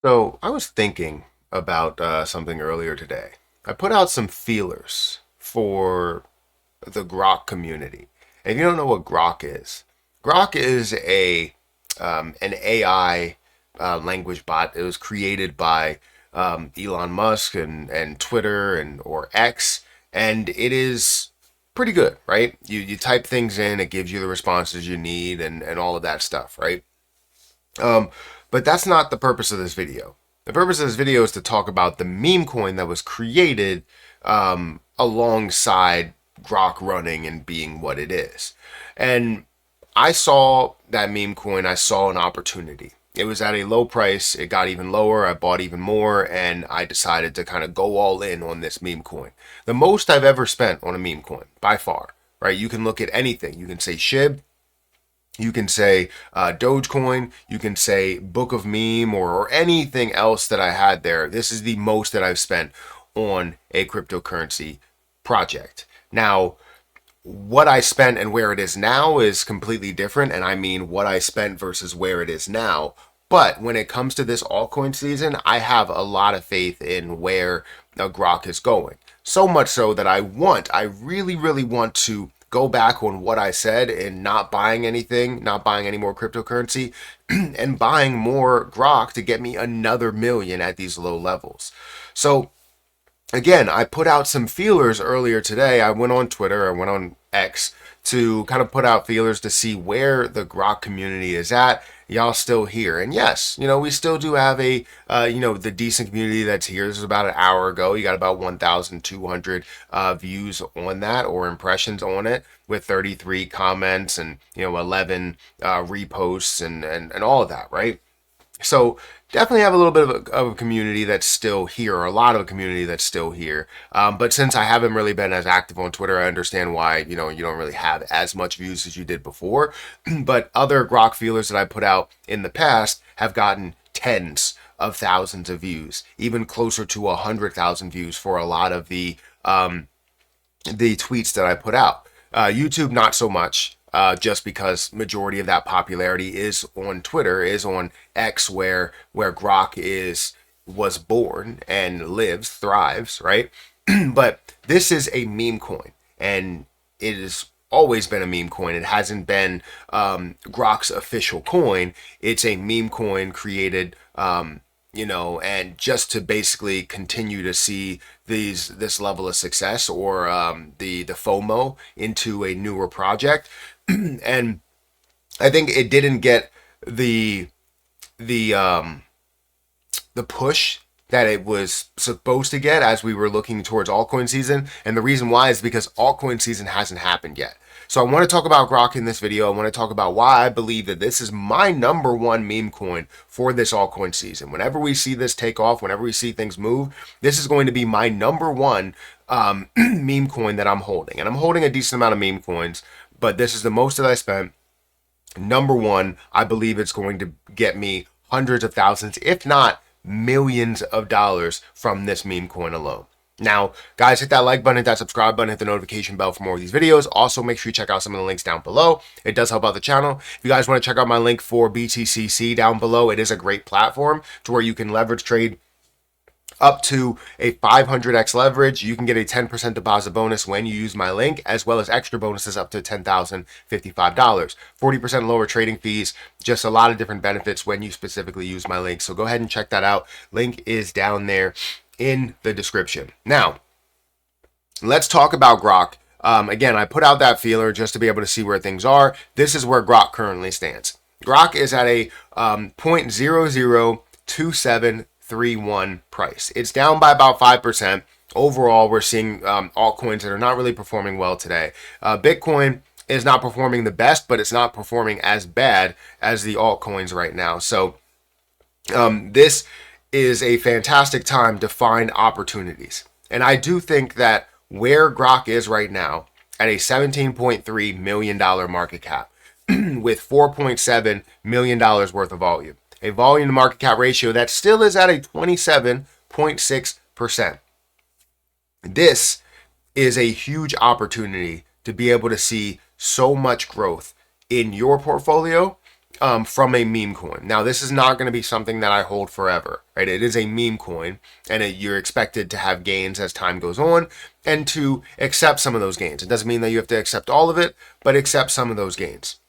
So I was thinking about something earlier today. I put out some feelers for the Grok community. And if you don't know what Grok is a an AI language bot. It was created by Elon Musk and Twitter and or X, and it is pretty good, right? You type things in, it gives you the responses you need, and all of that stuff, right? Um, but that's not the purpose of this video. The purpose of this video is to talk about the meme coin that was created alongside Grok running and being what it is. And I saw that meme coin, I saw an opportunity. It was at a low price, it got even lower, I bought even more, and I decided to kind of go all in on this meme coin. The most I've ever spent on a meme coin, by far, right? You can look at anything. You can say SHIB, you can say Dogecoin, you can say Book of Meme, or anything else that I had there. This is the most that I've spent on a cryptocurrency project. Now, what I spent and where it is now is completely different, and I mean what I spent versus where it is now. But when it comes to this altcoin season, I have a lot of faith in where Grok is going. So much so that I really, really want to go back on what I said and not buying anything, not buying any more cryptocurrency, and buying more Grok to get me another million at these low levels. So again, I put out some feelers earlier today. I went on Twitter, I went on X to kind of put out feelers to see where the Grok community is at. Y'all still here. And yes, we still do have the decent community that's here. This was about an hour ago. You got about 1,200 views on that or impressions on it with 33 comments and, 11 reposts and all of that, right? So definitely have a little bit of a community that's still here, or a lot of a community that's still here. But since I haven't really been as active on Twitter, I understand why, you don't really have as much views as you did before. But other Grok feelers that I put out in the past have gotten tens of thousands of views, even closer to 100,000 views for a lot of the tweets that I put out. YouTube, not so much. Just because majority of that popularity is on Twitter, is on X, where Grok was born and lives, thrives, right? But this is a meme coin, and it has always been a meme coin. It hasn't been Grok's official coin. It's a meme coin created, and just to basically continue to see this level of success, or the FOMO into a newer project. And I think it didn't get the the um the push that it was supposed to get as we were looking towards altcoin season. And the reason why is because altcoin season hasn't happened yet. So I want to talk about Grok in this video. I want to talk about why I believe that this is my number one meme coin for this altcoin season. Whenever we see this take off, whenever we see things move, this is going to be my number one meme coin that I'm holding. And I'm holding a decent amount of meme coins, but this is the most that I spent. Number one, I believe it's going to get me hundreds of thousands, if not millions of dollars from this meme coin alone. Now, guys, hit that like button, hit that subscribe button, hit the notification bell for more of these videos. Also, make sure you check out some of the links down below. It does help out the channel. If you guys want to check out my link for BTCC down below, it is a great platform to where you can leverage trade up to a 500x leverage. You can get a 10% deposit bonus when you use my link, as well as extra bonuses up to $10,055. 40% lower trading fees, just a lot of different benefits when you specifically use my link. So go ahead and check that out. Link is down there in the description. Now, let's talk about Grok. Again, I put out that feeler just to be able to see where things are. This is where Grok currently stands. Grok is at a 0.002731 price. It's down by about 5%. Overall, we're seeing altcoins that are not really performing well today. Bitcoin is not performing the best, but it's not performing as bad as the altcoins right now. So this is a fantastic time to find opportunities. And I do think that where Grok is right now at a $17.3 million market cap with $4.7 million worth of volume, a volume to market cap ratio that still is at a 27.6%. This is a huge opportunity to be able to see so much growth in your portfolio from a meme coin. Now, this is not going to be something that I hold forever, right? It is a meme coin, and you're expected to have gains as time goes on and to accept some of those gains. It doesn't mean that you have to accept all of it, but accept some of those gains.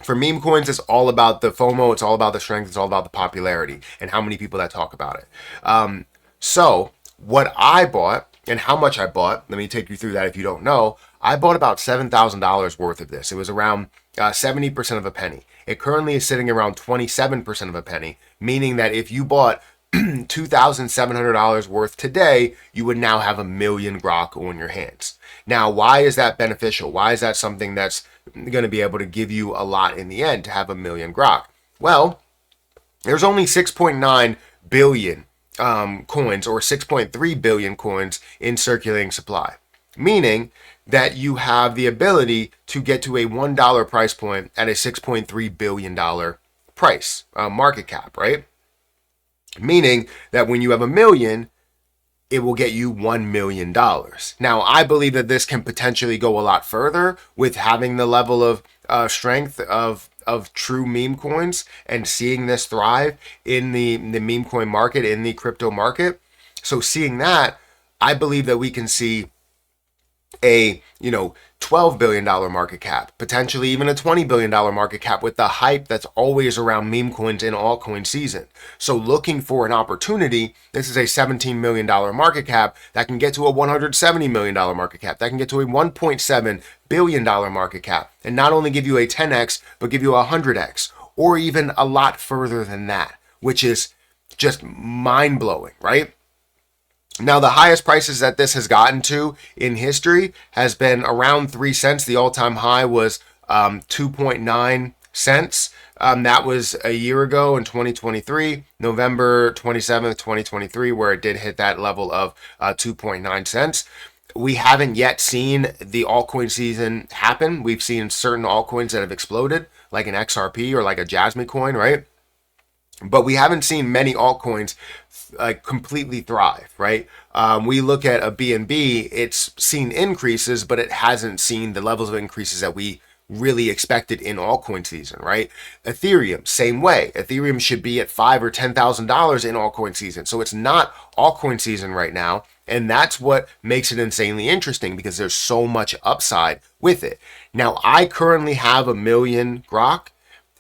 For meme coins, it's all about the FOMO, it's all about the strength, it's all about the popularity and how many people that talk about it. So what I bought and how much I bought, let me take you through that if you don't know. I bought about $7,000 worth of this. It was around 70% of a penny. It currently is sitting around 27% of a penny, meaning that if you bought $2,700 worth today, you would now have 1,000,000 Grok on your hands. Now, why is that beneficial? Why is that something that's going to be able to give you a lot in the end to have 1,000,000 Grok? Well, there's only 6.9 billion coins or 6.3 billion coins in circulating supply, meaning that you have the ability to get to a $1 price point at a $6.3 billion price market cap, right? Meaning that when you have 1,000,000, it will get you $1 million. Now, I believe that this can potentially go a lot further with having the level of strength of true meme coins and seeing this thrive in the meme coin market, in the crypto market. So seeing that, I believe that we can see a $12 billion market cap, potentially even a $20 billion market cap with the hype that's always around meme coins in altcoin season. So looking for an opportunity, this is a $17 million market cap that can get to a $170 million market cap, that can get to a $1.7 billion market cap, and not only give you a 10x, but give you a 100x, or even a lot further than that, which is just mind-blowing, right? Now, the highest prices that this has gotten to in history has been around 3 cents. The all-time high was 2.9 cents. That was a year ago in 2023, November 27th, 2023, where it did hit that level of 2.9 cents. We haven't yet seen the altcoin season happen. We've seen certain altcoins that have exploded, like an XRP or like a Jasmine coin, right? But we haven't seen many altcoins completely thrive, right? We look at a BNB, it's seen increases, but it hasn't seen the levels of increases that we really expected in altcoin season, right? Ethereum, same way. Ethereum should be at $5,000 or $10,000 in altcoin season. So it's not altcoin season right now. And that's what makes it insanely interesting because there's so much upside with it. Now, I currently have 1,000,000 Grok,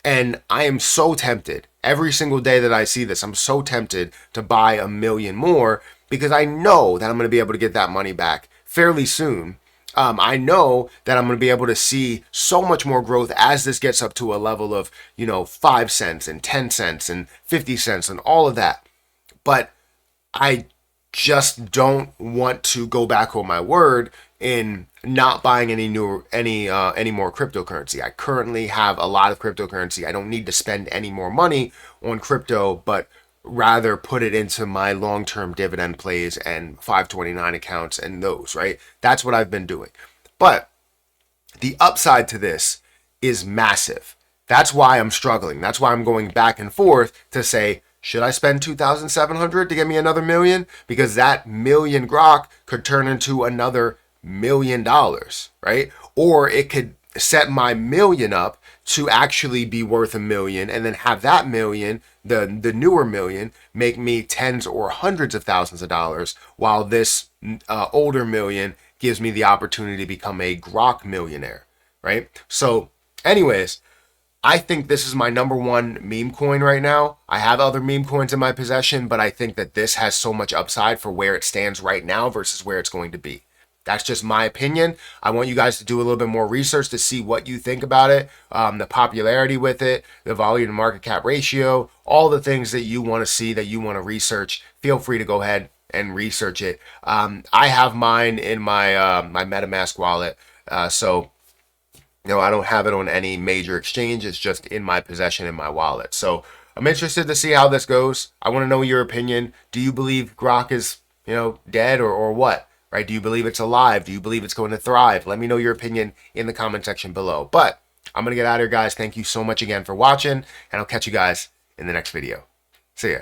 and I am so tempted. Every single day that I see this, I'm so tempted to buy 1,000,000 more because I know that I'm going to be able to get that money back fairly soon. I know that I'm going to be able to see so much more growth as this gets up to a level of, 5 cents and 10 cents and 50 cents and all of that. But I just don't want to go back on my word in not buying any more cryptocurrency. I currently have a lot of cryptocurrency. I don't need to spend any more money on crypto, but rather put it into my long-term dividend plays and 529 accounts and those, right? That's what I've been doing. But the upside to this is massive. That's why I'm struggling. That's why I'm going back and forth to say, should I spend $2,700 to get me another million? Because that 1,000,000 Grok could turn into another $1 million, right? Or it could set my million up to actually be worth $1 million and then have that million, the newer million, make me tens or hundreds of thousands of dollars, while this older million gives me the opportunity to become a Grock millionaire, right? So anyways, I think this is my number one meme coin right now. I have other meme coins in my possession, but I think that this has so much upside for where it stands right now versus where it's going to be. That's just my opinion. I want you guys to do a little bit more research to see what you think about it, the popularity with it, the volume to market cap ratio, all the things that you want to see, that you want to research. Feel free to go ahead and research it. I have mine in my my MetaMask wallet, so I don't have it on any major exchange. It's just in my possession in my wallet. So I'm interested to see how this goes. I want to know your opinion. Do you believe Grock is, dead or what? Right? Do you believe it's alive? Do you believe it's going to thrive? Let me know your opinion in the comment section below. But I'm going to get out of here, guys. Thank you so much again for watching, and I'll catch you guys in the next video. See ya.